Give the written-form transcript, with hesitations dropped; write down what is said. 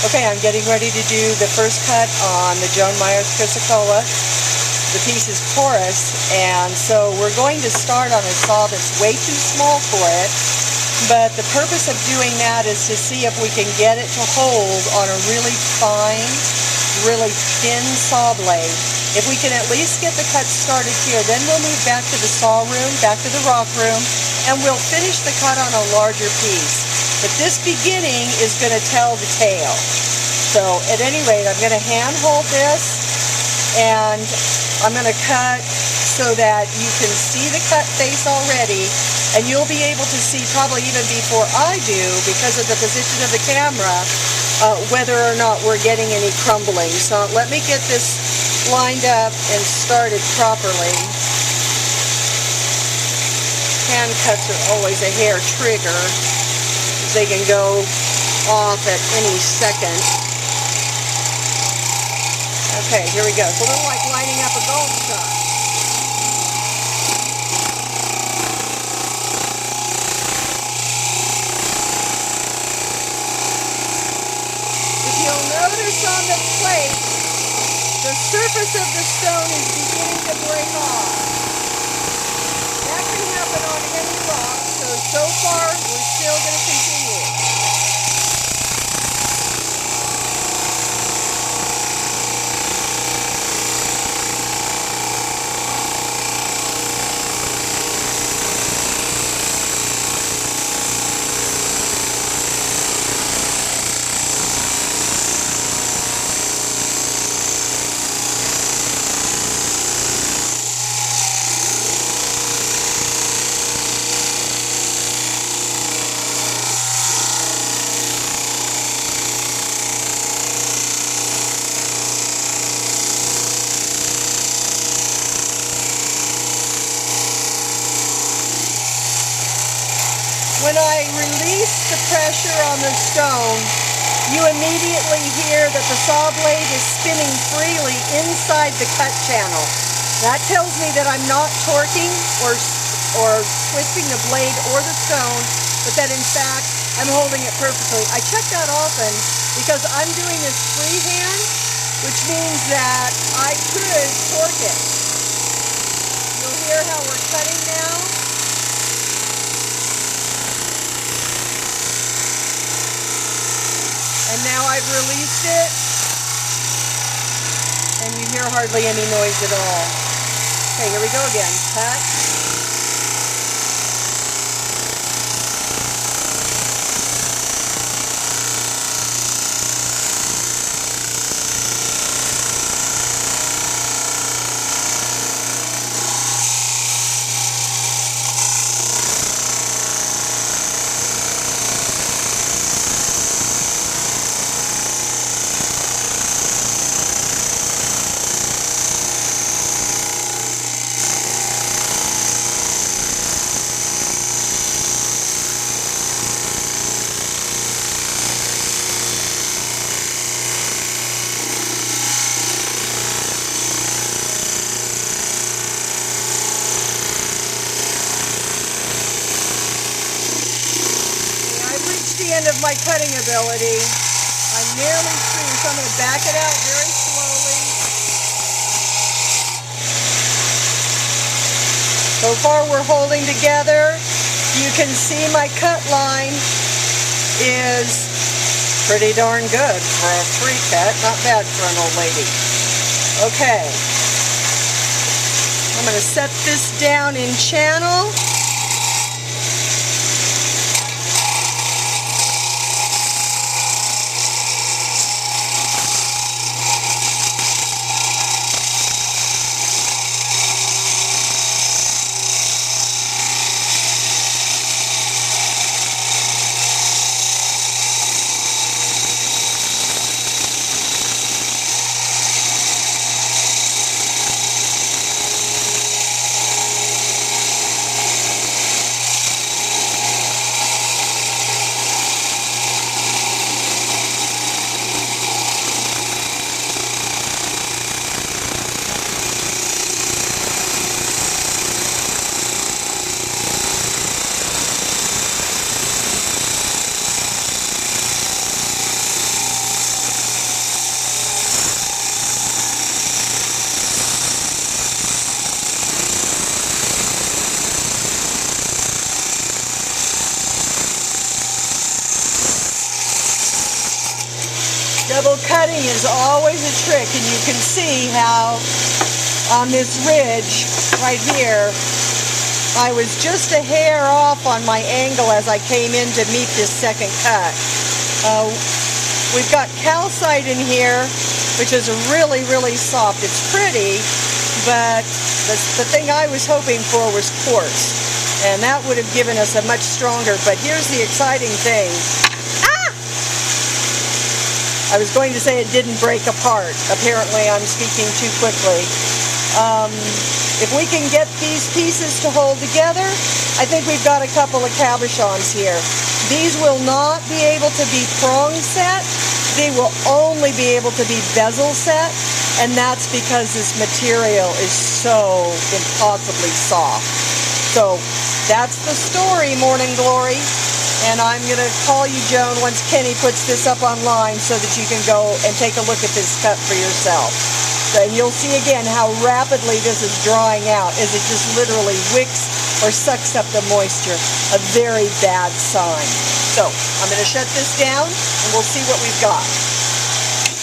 Okay, I'm getting ready to do the first cut on the Joan Myers Chrysocolla. The piece is porous, and so we're going to start on a saw that's way too small for it, but the purpose of doing that is to see if we can get it to hold on a really fine, really thin saw blade. If we can at least get the cut started here, then we'll move back to the saw room, back to the rock room, and we'll finish the cut on a larger piece. But this beginning is going to tell the tale. So at any rate, I'm going to hand hold this, and I'm going to cut so that you can see the cut face already, and you'll be able to see probably even before I do, because of the position of the camera, whether or not we're getting any crumbling. So let me get this lined up and started properly. Hand cuts are always a hair trigger. They can go off at any second. Okay, here we go. It's a little like lining up a golf shot. If you'll notice on the plate, the surface of the stone is beginning to break off. That can happen on any rock, so far we're still going to continue. When I release the pressure on the stone, you immediately hear that the saw blade is spinning freely inside the cut channel. That tells me that I'm not torquing or twisting the blade or the stone, but that in fact I'm holding it perfectly. I check that often because I'm doing this freehand, which means that I could torque it. You'll hear how we're cutting now. And now I've released it, and you hear hardly any noise at all. Okay, here we go again. Cut. The end of my cutting ability. I'm nearly through, so I'm going to back it out very slowly. So far we're holding together. You can see my cut line is pretty darn good for a free cut. Not bad for an old lady. Okay. I'm going to set this down in channel. Double cutting is always a trick, and you can see how on this ridge right here, I was just a hair off on my angle as I came in to meet this second cut. We've got calcite in here, which is really, really soft. It's pretty, but the thing I was hoping for was quartz, and that would have given us a much stronger. But here's the exciting thing. I was going to say it didn't break apart. Apparently I'm speaking too quickly. If we can get these pieces to hold together, I think we've got a couple of cabochons here. These will not be able to be prong set. They will only be able to be bezel set, and that's because this material is so impossibly soft. So that's the story, Morning Glory. And I'm going to call you, Joan, once Kenny puts this up online so that you can go and take a look at this cut for yourself. And you'll see again how rapidly this is drying out as it just literally wicks or sucks up the moisture. A very bad sign. So I'm going to shut this down and we'll see what we've got.